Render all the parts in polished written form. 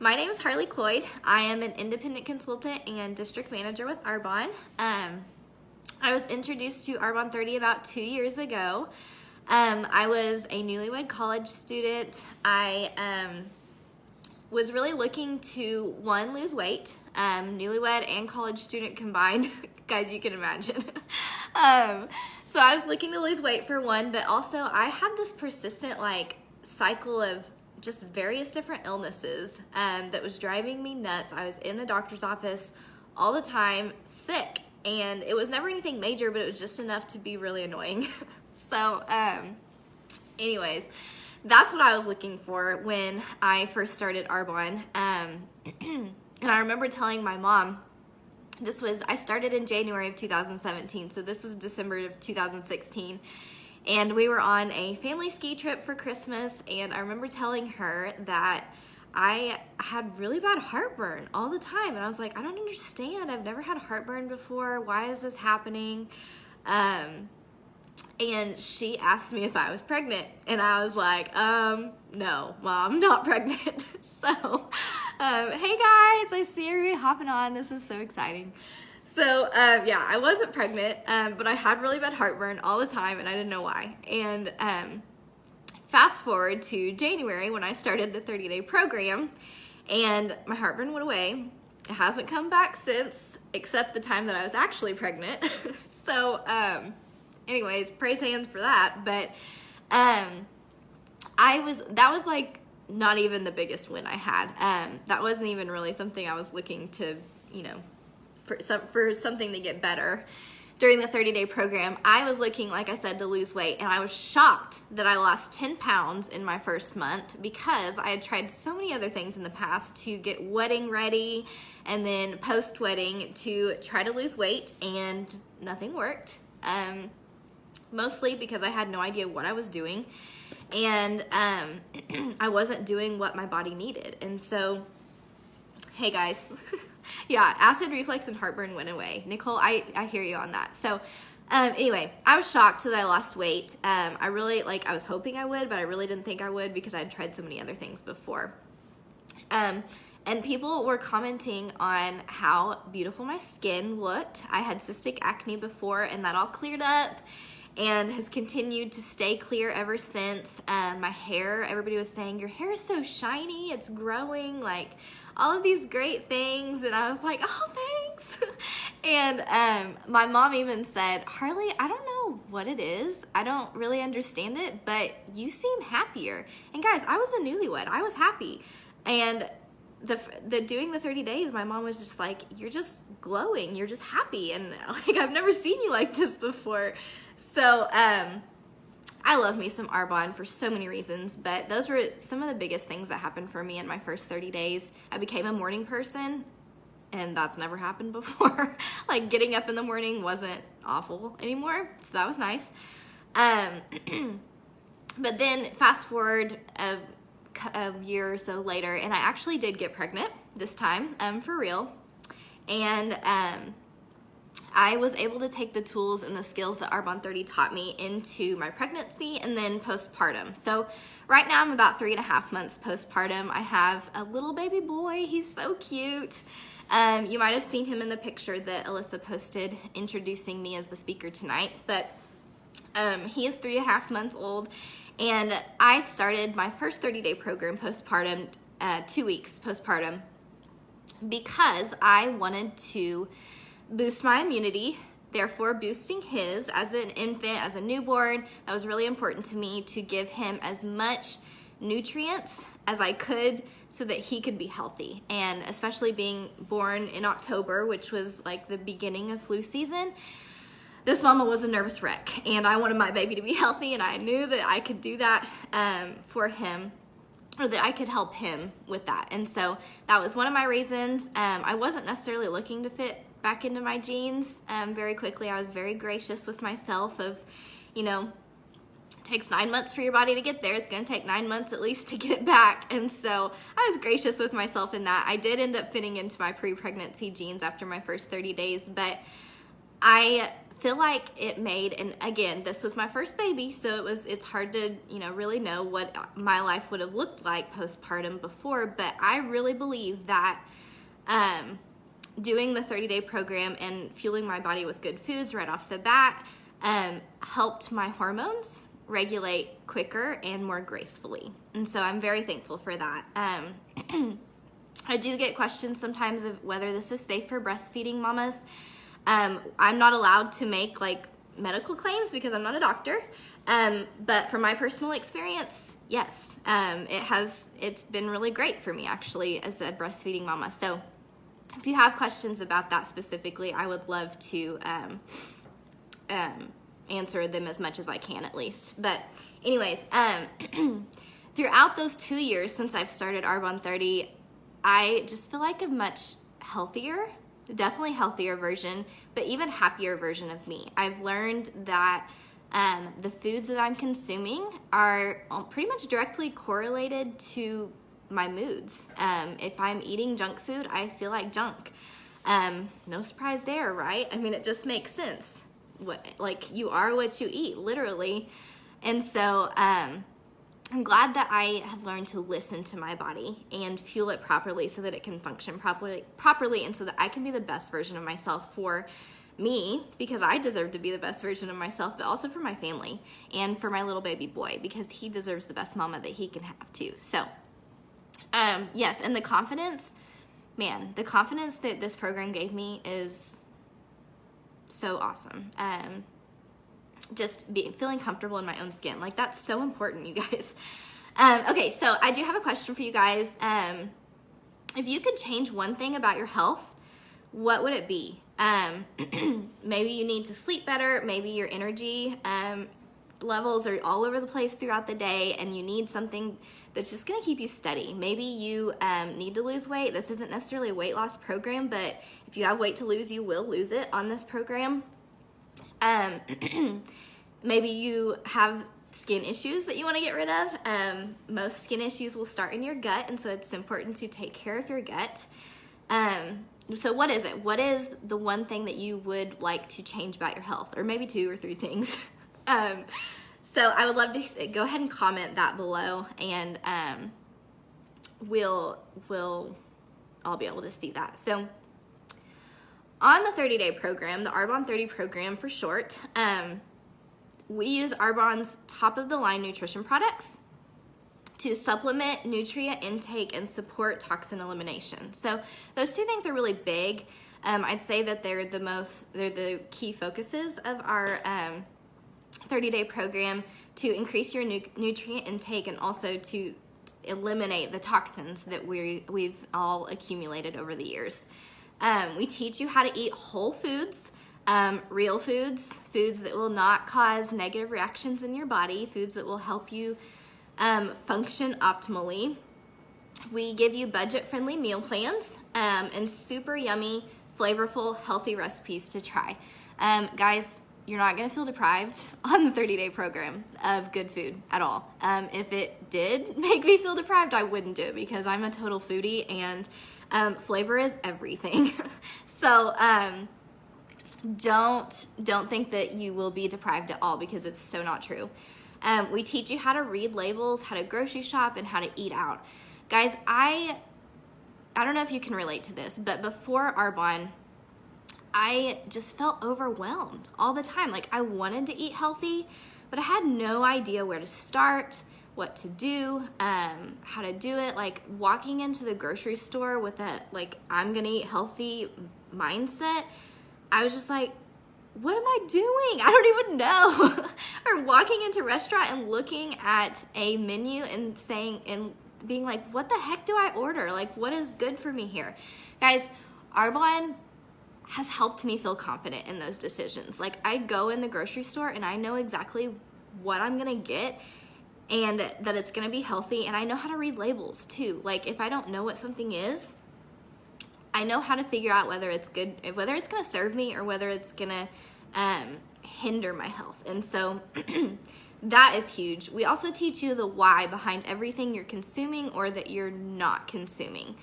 My name is Harley Cloyd. I am an independent consultant and district manager with Arbonne. I was introduced to Arbonne 30 about 2 years ago. I was a newlywed college student. I was really looking to, one, lose weight, newlywed and college student combined. Guys, you can imagine. So I was looking to lose weight for one, but also I had this persistent cycle of just various different illnesses that was driving me nuts. I was in the doctor's office all the time, sick, and it was never anything major, but it was just enough to be really annoying. So anyways, that's what I was looking for when I first started Arbonne. And I remember telling my mom, I started in January of 2017, so this was December of 2016. And we were on a family ski trip for Christmas, and I remember telling her that I had really bad heartburn all the time. And I was like, I don't understand. I've never had heartburn before. Why is this happening? And she asked me if I was pregnant. And I was like, no, Mom, not pregnant. So, hey guys, I see you hopping on. This is so exciting. So, yeah, I wasn't pregnant, but I had really bad heartburn all the time, and I didn't know why. And fast forward to January when I started the 30-day program, and my heartburn went away. It hasn't come back since, except the time that I was actually pregnant. So, anyways, praise hands for that. But that was like not even the biggest win I had. That wasn't even really something I was looking to, for something to get better. During the 30-day program, I was looking, like I said, to lose weight, and I was shocked that I lost 10 pounds in my first month because I had tried so many other things in the past to get wedding ready and then post-wedding to try to lose weight, and nothing worked. Mostly because I had no idea what I was doing, and I wasn't doing what my body needed. And so, hey guys, yeah, acid reflux and heartburn went away. Nicole, I hear you on that. So anyway, I was shocked that I lost weight. I was hoping I would, but I really didn't think I would because I'd tried so many other things before. And people were commenting on how beautiful my skin looked. I had cystic acne before, and that all cleared up and has continued to stay clear ever since. My hair, everybody was saying, your hair is so shiny, it's growing, all of these great things. And I was like, oh, thanks. And my mom even said, Harley, I don't know what it is. I don't really understand it, but you seem happier. And guys, I was a newlywed. I was happy. And the doing the 30 days, my mom was just like, you're just glowing. You're just happy. And I've never seen you like this before. So, I love me some Arbonne for so many reasons, but those were some of the biggest things that happened for me in my first 30 days. I became a morning person, and that's never happened before. Getting up in the morning wasn't awful anymore, so that was nice. But then fast forward a year or so later, and I actually did get pregnant this time, for real. And I was able to take the tools and the skills that Arbonne 30 taught me into my pregnancy and then postpartum. So right now I'm about 3.5 months postpartum. I have a little baby boy. He's so cute. You might have seen him in the picture that Alyssa posted introducing me as the speaker tonight, but he is 3.5 months old, and I started my first 30-day program postpartum, 2 weeks postpartum, because I wanted to boost my immunity, therefore boosting his as an infant, as a newborn. That was really important to me, to give him as much nutrients as I could so that he could be healthy. And especially being born in October, which was the beginning of flu season, this mama was a nervous wreck, and I wanted my baby to be healthy, and I knew that I could do that for him, or that I could help him with that. And so that was one of my reasons. I wasn't necessarily looking to fit back into my jeans very quickly. I was very gracious with myself of, it takes 9 months for your body to get there. It's going to take 9 months at least to get it back. And so I was gracious with myself in that. I did end up fitting into my pre-pregnancy jeans after my first 30 days, but I feel like it made, and again, this was my first baby, so it's hard to, really know what my life would have looked like postpartum before, but I really believe that doing the 30-day program and fueling my body with good foods right off the bat helped my hormones regulate quicker and more gracefully. And so I'm very thankful for that. I do get questions sometimes of whether this is safe for breastfeeding mamas. I'm not allowed to make medical claims because I'm not a doctor. But from my personal experience, yes, it's been really great for me actually as a breastfeeding mama. So if you have questions about that specifically, I would love to answer them as much as I can at least. But anyways, throughout those 2 years since I've started Arbonne 30, I just feel like a much healthier, definitely healthier version, but even happier version of me. I've learned that the foods that I'm consuming are pretty much directly correlated to my moods. If I'm eating junk food, I feel like junk. No surprise there, right? I mean, it just makes sense. You are what you eat, literally. And so I'm glad that I have learned to listen to my body and fuel it properly so that it can function properly and so that I can be the best version of myself for me, because I deserve to be the best version of myself, but also for my family and for my little baby boy, because he deserves the best mama that he can have too. So yes, and the confidence that this program gave me is so awesome. Feeling comfortable in my own skin. That's so important, you guys. Okay, so I do have a question for you guys. If you could change one thing about your health, what would it be? Maybe you need to sleep better. Maybe your energy levels are all over the place throughout the day and you need something that's just going to keep you steady. Maybe you need to lose weight. This isn't necessarily a weight loss program, but if you have weight to lose, you will lose it on this program. Maybe you have skin issues that you want to get rid of. Most skin issues will start in your gut, and so it's important to take care of your gut. So what is it? What is the one thing that you would like to change about your health? Or maybe 2 or 3 things. So I would love to go ahead and comment that below, and we'll all be able to see that. So on the 30-day program, the Arbonne 30 program for short, we use Arbonne's top-of-the-line nutrition products to supplement nutrient intake and support toxin elimination. So those 2 things are really big. I'd say that they're the key focuses of our 30-day program to increase your nutrient intake and also to eliminate the toxins that we've all accumulated over the years. We teach you how to eat whole foods, real foods, foods that will not cause negative reactions in your body, foods that will help you function optimally. We give you budget-friendly meal plans and super yummy, flavorful, healthy recipes to try. Guys, you're not going to feel deprived on the 30-day program of good food at all. If it did make me feel deprived, I wouldn't do it because I'm a total foodie and flavor is everything. So don't think that you will be deprived at all because it's so not true. We teach you how to read labels, how to grocery shop, and how to eat out. Guys, I don't know if you can relate to this, but before Arbonne, I just felt overwhelmed all the time. I wanted to eat healthy, but I had no idea where to start, what to do, how to do it. Walking into the grocery store with that, I'm gonna eat healthy mindset, I was just like, what am I doing? I don't even know. Or walking into a restaurant and looking at a menu and being like, what the heck do I order? What is good for me here? Guys, Arbonne has helped me feel confident in those decisions. I go in the grocery store and I know exactly what I'm gonna get and that it's gonna be healthy, and I know how to read labels too. If I don't know what something is, I know how to figure out whether it's good, whether it's gonna serve me or whether it's gonna hinder my health. And so that is huge. We also teach you the why behind everything you're consuming or that you're not consuming.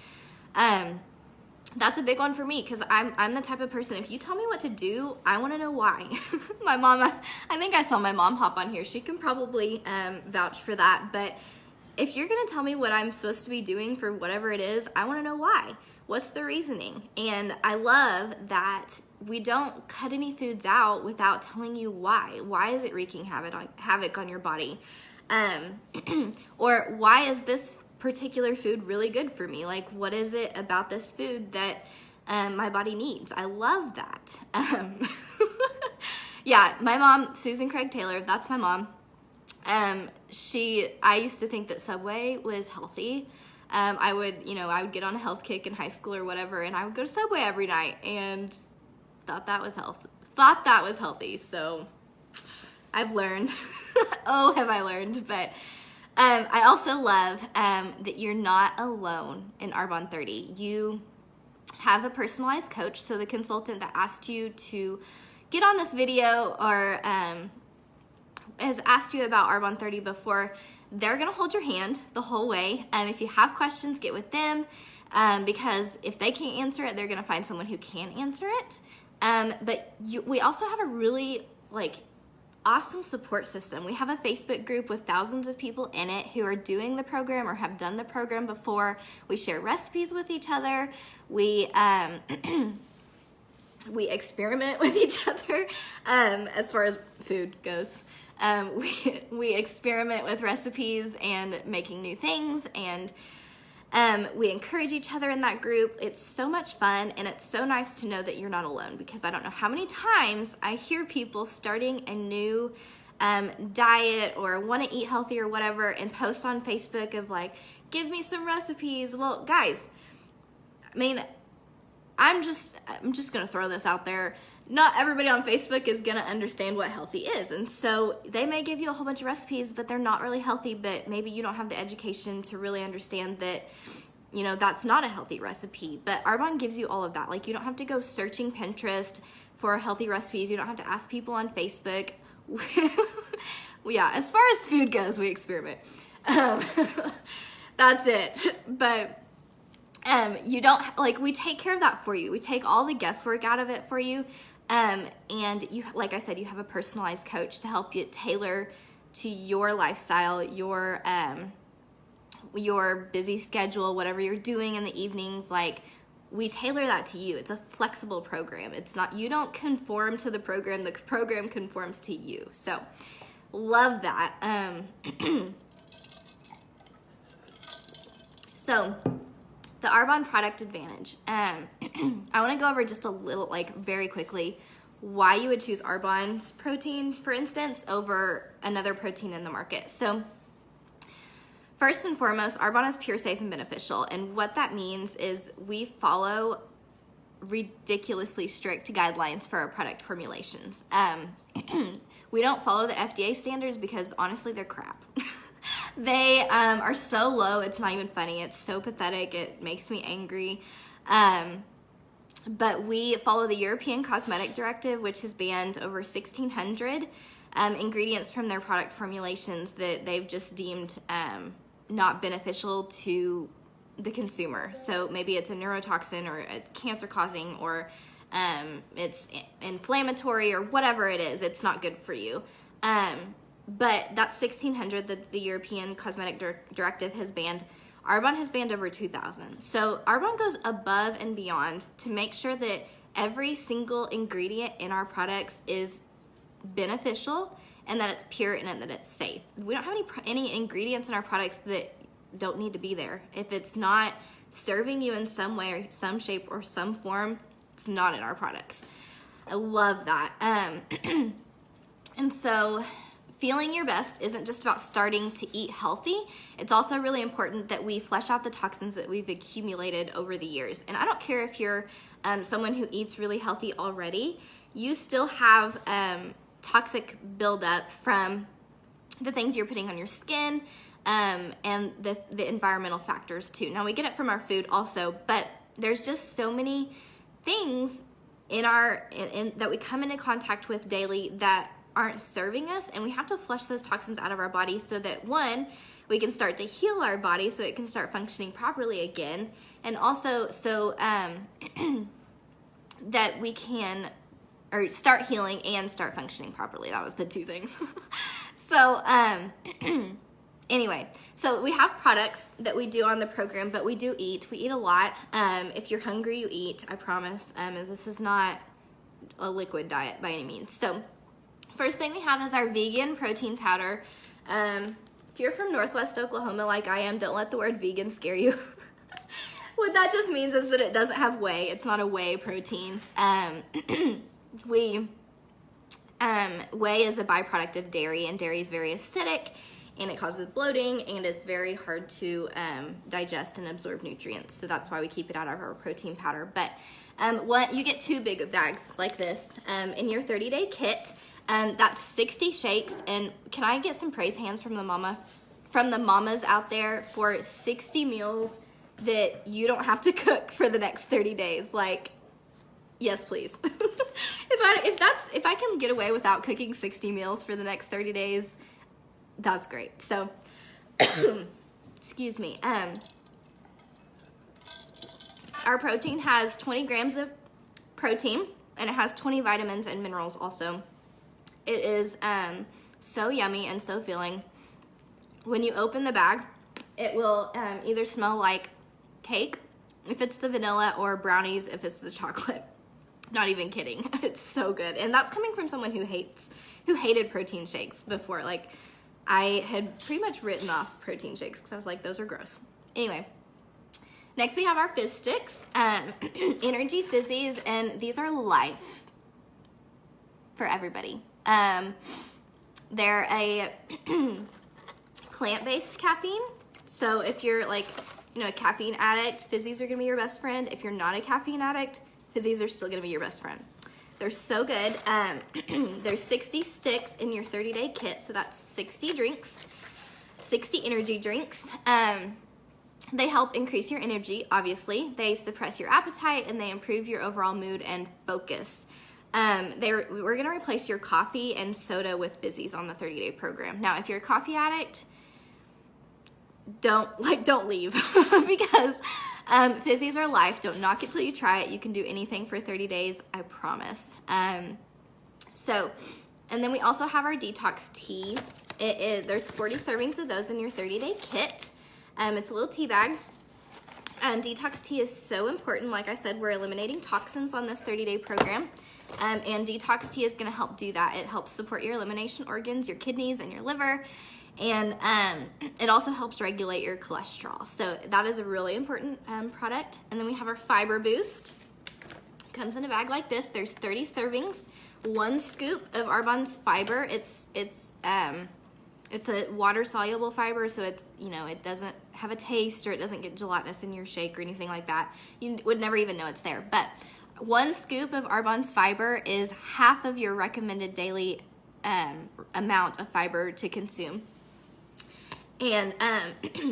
that's a big one for me, because I'm the type of person, if you tell me what to do, I want to know why. My mom, I think I saw my mom hop on here. She can probably vouch for that. But if you're going to tell me what I'm supposed to be doing for whatever it is, I want to know why. What's the reasoning? And I love that we don't cut any foods out without telling you why. Why is it wreaking havoc on your body? Or why is this particular food really good for me? Like, what is it about this food that my body needs? I love that. Yeah, my mom, Susan Craig Taylor, that's my mom. I used to think that Subway was healthy. I would get on a health kick in high school or whatever, and I would go to Subway every night and thought that was healthy. So I've learned. Oh, have I learned. But I also love that you're not alone in Arbonne 30. You have a personalized coach, so the consultant that asked you to get on this video or has asked you about Arbonne 30 before, they're going to hold your hand the whole way. If you have questions, get with them, because if they can't answer it, they're going to find someone who can answer it. But we also have a really awesome support system. We have a Facebook group with thousands of people in it who are doing the program or have done the program before. We share recipes with each other. We we experiment with each other as far as food goes. We experiment with recipes and making new things, and we encourage each other in that group. It's so much fun, and it's so nice to know that you're not alone, because I don't know how many times I hear people starting a new diet or want to eat healthy or whatever and post on Facebook of like, give me some recipes. Well, guys, I mean, I'm just going to throw this out there. Not everybody on Facebook is going to understand what healthy is. And so they may give you a whole bunch of recipes, but they're not really healthy, but maybe you don't have the education to really understand that, that's not a healthy recipe. But Arbonne gives you all of that. Like, you don't have to go searching Pinterest for healthy recipes. You don't have to ask people on Facebook. Yeah, as far as food goes, we experiment. That's it. But you don't, we take care of that for you. We take all the guesswork out of it for you. And you, like I said, you have a personalized coach to help you tailor to your lifestyle, your busy schedule, whatever you're doing in the evenings. We tailor that to you. It's a flexible program. It's not, you don't conform to the program conforms to you. So love that. So the Arbonne product advantage. I want to go over just a little, very quickly, why you would choose Arbonne's protein, for instance, over another protein in the market. So first and foremost, Arbonne is pure, safe, and beneficial. And what that means is we follow ridiculously strict guidelines for our product formulations. We don't follow the FDA standards because honestly, they're crap. They are so low, it's not even funny. It's so pathetic, it makes me angry. But we follow the European Cosmetic Directive, which has banned over 1,600 ingredients from their product formulations that they've just deemed not beneficial to the consumer. So maybe it's a neurotoxin, or it's cancer causing, or it's inflammatory, or whatever it is. It's not good for you. But that's 1,600 that the European Cosmetic Directive has banned. Arbonne has banned over 2,000. So Arbonne goes above and beyond to make sure that every single ingredient in our products is beneficial, and that it's pure, and that it's safe. We don't have any ingredients in our products that don't need to be there. If it's not serving you in some way, or some shape, or some form, it's not in our products. I love that. And so feeling your best isn't just about starting to eat healthy. It's also really important that we flush out the toxins that we've accumulated over the years. And I don't care if you're someone who eats really healthy already, you still have toxic buildup from the things you're putting on your skin, and the environmental factors too. Now, we get it from our food also, but there's just so many things in that we come into contact with daily that aren't serving us, and we have to flush those toxins out of our body so that, one, we can start to heal our body so it can start functioning properly again. And also so that we can start healing and start functioning properly. That was the two things. So anyway, so we have products that we do on the program, but we do eat. We eat a lot. If you're hungry, you eat, I promise. And this is not a liquid diet by any means. So first thing we have is our vegan protein powder. If you're from Northwest Oklahoma like I am, don't let the word vegan scare you. What that just means is that it doesn't have whey. It's not a whey protein. Whey is a byproduct of dairy, and dairy is very acidic, and it causes bloating, and it's very hard to digest and absorb nutrients. So that's why we keep it out of our protein powder. But you get 2 big bags like this in your 30-day kit. That's 60 shakes, and can I get some praise hands from the mamas out there for 60 meals that you don't have to cook for the next 30 days? Like, yes, please. If I can get away without cooking 60 meals for the next 30 days, that's great. So, excuse me. Our protein has 20 grams of protein, and it has 20 vitamins and minerals also. It is so yummy and so filling. When you open the bag, it will either smell like cake if it's the vanilla, or brownies if it's the chocolate. Not even kidding. It's so good. And that's coming from someone who hated protein shakes before. Like, I had pretty much written off protein shakes because I was like, those are gross. Anyway, next we have our Fizz Sticks, Energy Fizzies, and these are life for everybody. They're a plant-based caffeine. So if you're like, a caffeine addict, Fizzies are gonna be your best friend. If you're not a caffeine addict, Fizzies are still gonna be your best friend. They're so good. There's 60 sticks in your 30-day kit, so that's 60 drinks, 60 energy drinks. They help increase your energy, obviously. They suppress your appetite, and they improve your overall mood and focus. We're gonna replace your coffee and soda with Fizzies on the 30-day program. Now, if you're a coffee addict, don't leave because Fizzies are life. Don't knock it till you try it. You can do anything for 30 days, I promise. And then we also have our detox tea. There's 40 servings of those in your 30-day kit. It's a little tea bag. Detox tea is so important. Like I said, we're eliminating toxins on this 30-day program. And detox tea is gonna help do that. It helps support your elimination organs, your kidneys, and your liver. And it also helps regulate your cholesterol. So that is a really important product. And then we have our Fiber Boost. Comes in a bag like this. There's 30 servings, 1 scoop of Arbonne's fiber. It's a water-soluble fiber, so it's, it doesn't have a taste, or it doesn't get gelatinous in your shake or anything like that. You would never even know it's there. But 1 scoop of Arbonne's fiber is half of your recommended daily amount of fiber to consume. And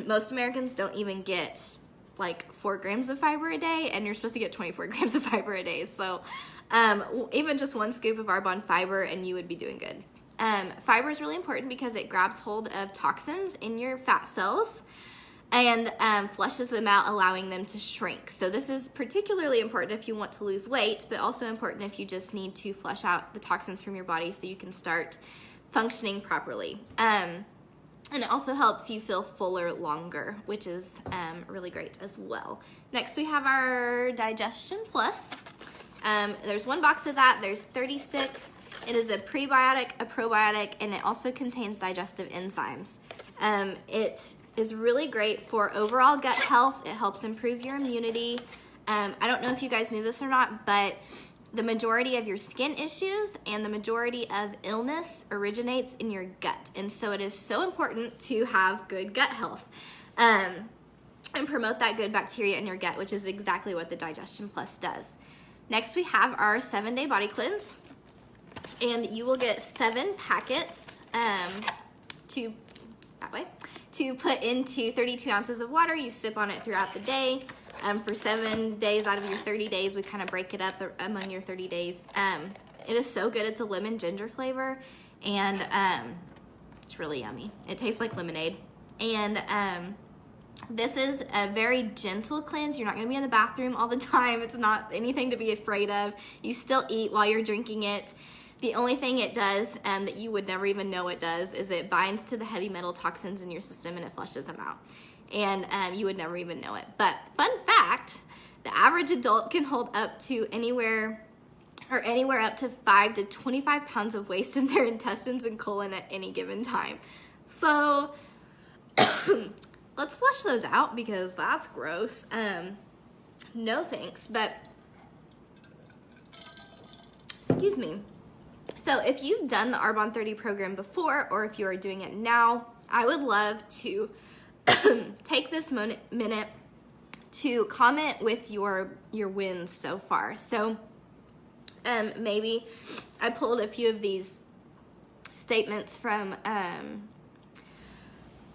most Americans don't even get like 4 grams of fiber a day, and you're supposed to get 24 grams of fiber a day. So even just 1 scoop of Arbonne fiber and you would be doing good. Fiber is really important because it grabs hold of toxins in your fat cells and flushes them out, allowing them to shrink. So this is particularly important if you want to lose weight, but also important if you just need to flush out the toxins from your body so you can start functioning properly. And it also helps you feel fuller longer, which is really great as well. Next, we have our Digestion Plus. There's 1 box of that. There's 30 sticks. It is a prebiotic, a probiotic, and it also contains digestive enzymes. It is really great for overall gut health. It helps improve your immunity. I don't know if you guys knew this or not, but the majority of your skin issues and the majority of illness originates in your gut. And so it is so important to have good gut health and promote that good bacteria in your gut, which is exactly what the Digestion Plus does. Next, we have our 7-day body cleanse, and you will get 7 packets to put into 32 ounces of water. You sip on it throughout the day. For 7 days out of your 30 days, we kind of break it up among your 30 days. It is so good. It's a lemon ginger flavor, and it's really yummy. It tastes like lemonade. And this is a very gentle cleanse. You're not going to be in the bathroom all the time. It's not anything to be afraid of. You still eat while you're drinking it. The only thing it does that you would never even know it does is it binds to the heavy metal toxins in your system and it flushes them out. And you would never even know it. But fun fact, the average adult can hold up to anywhere up to 5 to 25 pounds of waste in their intestines and colon at any given time. So let's flush those out because that's gross. No thanks, but excuse me. So if you've done the Arbonne 30 program before, or if you are doing it now, I would love to take this minute to comment with your wins so far. So maybe I pulled a few of these statements from,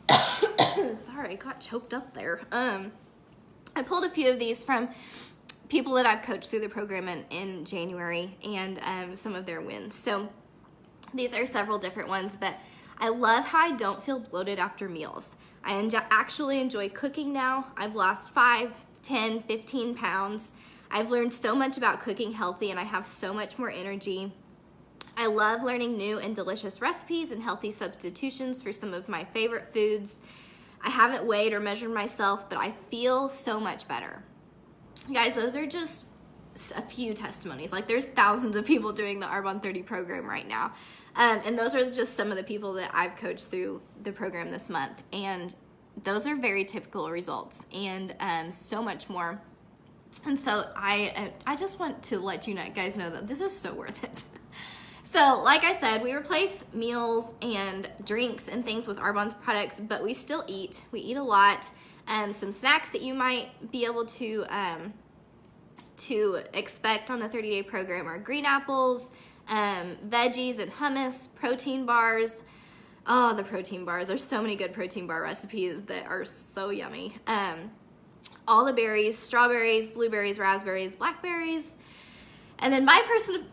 sorry, I got choked up there. I pulled a few of these from people that I've coached through the program in January and some of their wins. So these are several different ones, but I love how I don't feel bloated after meals. I actually enjoy cooking now. I've lost 5, 10, 15 pounds. I've learned so much about cooking healthy and I have so much more energy. I love learning new and delicious recipes and healthy substitutions for some of my favorite foods. I haven't weighed or measured myself, but I feel so much better. Guys, those are just a few testimonies. Like there's thousands of people doing the Arbonne 30 program right now. And those are just some of the people that I've coached through the program this month. And those are very typical results and so much more. And so I just want to let you guys know that this is so worth it. So like I said, we replace meals and drinks and things with Arbonne's products, but we still eat. We eat a lot. Some snacks that you might be able to expect on the 30-day program are green apples, veggies and hummus, protein bars. Oh, the protein bars. There's so many good protein bar recipes that are so yummy. All the berries, strawberries, blueberries, raspberries, blackberries, and then my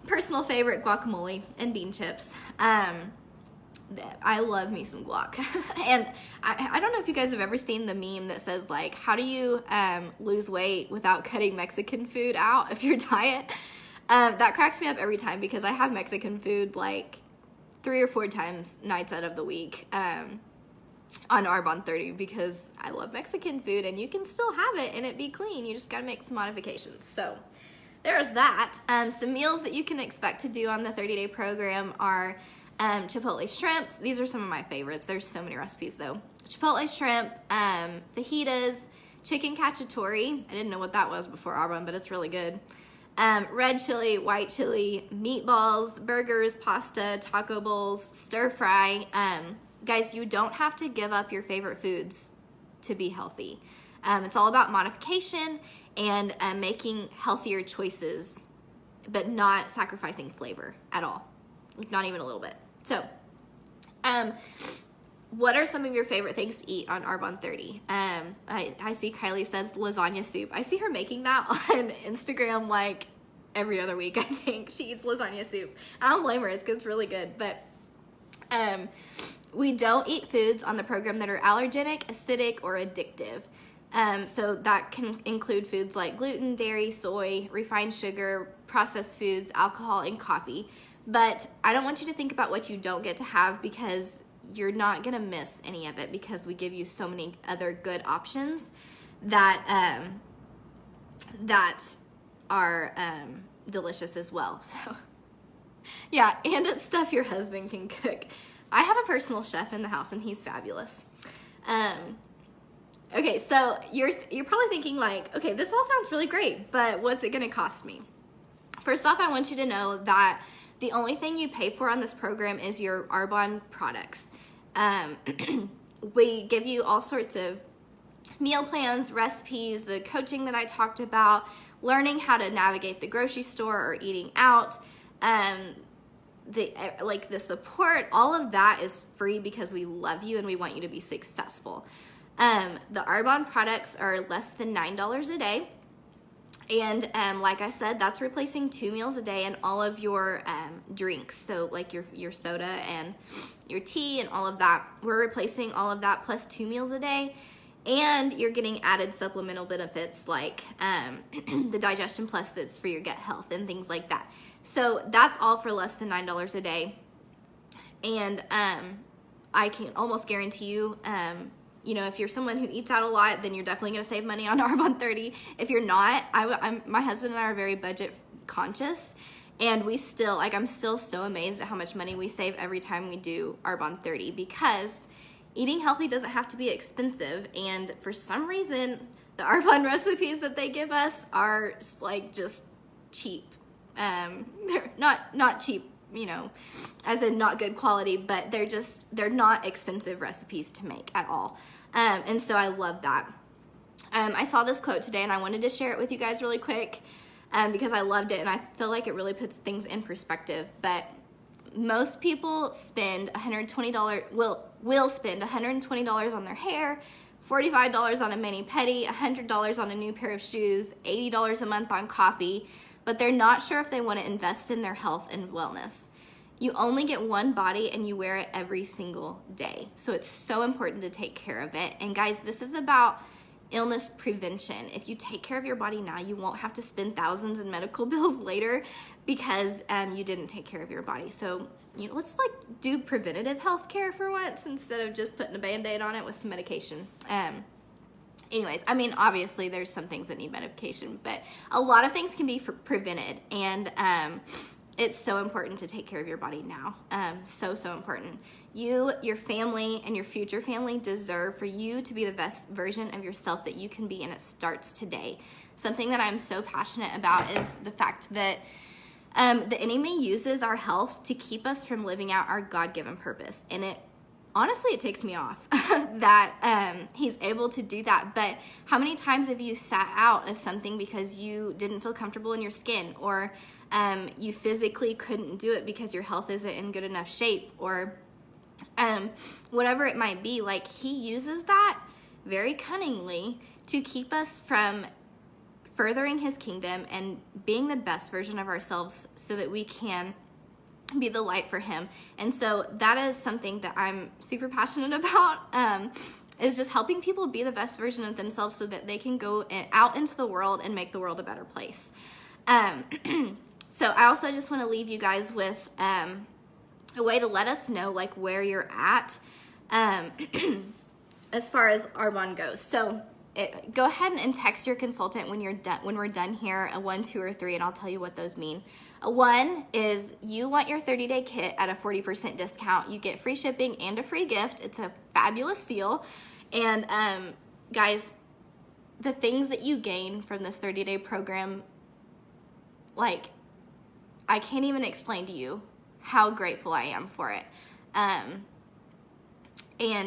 personal favorite, guacamole and bean chips. I love me some guac. And I don't know if you guys have ever seen the meme that says like, how do you lose weight without cutting Mexican food out of your diet? That cracks me up every time because I have Mexican food like 3 or 4 times nights out of the week on Arbonne 30 because I love Mexican food and you can still have it and it be clean. You just got to make some modifications. So there's that. Some meals that you can expect to do on the 30-day program are Chipotle shrimps. These are some of my favorites. There's so many recipes though. Chipotle shrimp, fajitas, chicken cacciatore. I didn't know what that was before Arbonne, but it's really good. Red chili, white chili, meatballs, burgers, pasta, taco bowls, stir fry. Guys, you don't have to give up your favorite foods to be healthy. It's all about modification and making healthier choices, but not sacrificing flavor at all. Not even a little bit. So, what are some of your favorite things to eat on Arbonne 30? I see Kylie says lasagna soup. I see her making that on Instagram like every other week, I think. She eats lasagna soup. I don't blame her, it's 'cause it's really good. But we don't eat foods on the program that are allergenic, acidic, or addictive. So that can include foods like gluten, dairy, soy, refined sugar, processed foods, alcohol, and coffee. But I don't want you to think about what you don't get to have because you're not gonna miss any of it because we give you so many other good options that are delicious as well. So yeah, and it's stuff your husband can cook. I have a personal chef in the house and he's fabulous. Okay, so you're probably thinking like, okay, this all sounds really great, but what's it gonna cost me? First off, I want you to know that the only thing you pay for on this program is your Arbonne products. We give you all sorts of meal plans, recipes, the coaching that I talked about, learning how to navigate the grocery store or eating out, the support, all of that is free because we love you and we want you to be successful. The Arbonne products are less than $9 a day. And like I said, that's replacing 2 meals a day and all of your drinks. So like your soda and your tea and all of that. We're replacing all of that plus 2 meals a day. And you're getting added supplemental benefits like the Digestion Plus that's for your gut health and things like that. So that's all for less than $9 a day. And I can almost guarantee you, you know, if you're someone who eats out a lot, then you're definitely going to save money on Arbonne 30. If you're not, my husband and I are very budget conscious, and we still, like, I'm still so amazed at how much money we save every time we do Arbonne 30, because eating healthy doesn't have to be expensive, and for some reason, the Arbonne recipes that they give us are like just cheap. They're not cheap, you know, as in not good quality, but they're not expensive recipes to make at all. And so I love that. I saw this quote today and I wanted to share it with you guys really quick because I loved it and I feel like it really puts things in perspective. But most people spend $120, will spend $120 on their hair, $45 on a mani-pedi, $100 on a new pair of shoes, $80 a month on coffee, but they're not sure if they want to invest in their health and wellness. You only get one body and you wear it every single day. So it's so important to take care of it. And guys, this is about illness prevention. If you take care of your body now, you won't have to spend thousands in medical bills later because you didn't take care of your body. So, you know, let's like do preventative health care for once instead of just putting a Band-Aid on it with some medication. Anyways, I mean, obviously there's some things that need medication, but a lot of things can be prevented, and it's so important to take care of your body now. So important. You, your family, and your future family deserve for you to be the best version of yourself that you can be, and it starts today. Something that I'm so passionate about is the fact that the enemy uses our health to keep us from living out our God-given purpose, and honestly, it takes me off that he's able to do that. But how many times have you sat out of something because you didn't feel comfortable in your skin, or you physically couldn't do it because your health isn't in good enough shape, or whatever it might be? Like, he uses that very cunningly to keep us from furthering his kingdom and being the best version of ourselves so that we can be the light for him. And so that is something that I'm super passionate about, is just helping people be the best version of themselves so that they can go out into the world and make the world a better place. So I also just want to leave you guys with a way to let us know like where you're at as far as Arbonne goes. So go ahead and text your consultant when we're done here, a 1, 2, or 3, and I'll tell you what those mean. A 1 is you want your 30-day kit at a 40% discount. You get free shipping and a free gift. It's a fabulous deal. And guys, the things that you gain from this 30-day program, like, I can't even explain to you how grateful I am for it. And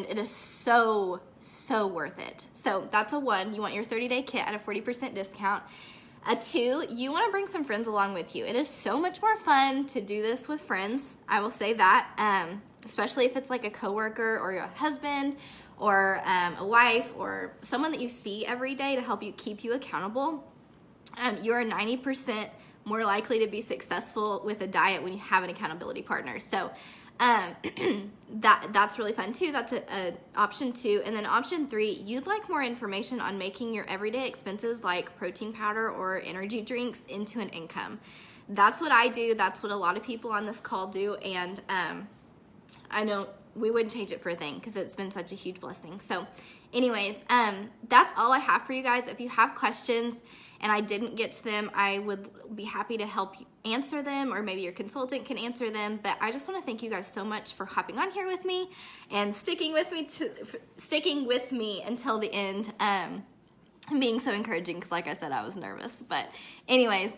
it is so worth it. So that's a 1. You want your 30-day kit at a 40% discount. A 2, you want to bring some friends along with you. It is so much more fun to do this with friends. I will say that, especially if it's like a coworker or your husband or a wife or someone that you see every day to help you keep you accountable. You're 90% more likely to be successful with a diet when you have an accountability partner. So that's really fun too. That's a option 2. And then option 3, you'd like more information on making your everyday expenses like protein powder or energy drinks into an income. That's what I do. That's what a lot of people on this call do. And I know we wouldn't change it for a thing because it's been such a huge blessing. So anyways, that's all I have for you guys. If you have questions and I didn't get to them, I would be happy to help you answer them, or maybe your consultant can answer them. But I just want to thank you guys so much for hopping on here with me and sticking with me until the end, being so encouraging because like I said, I was nervous. But anyways,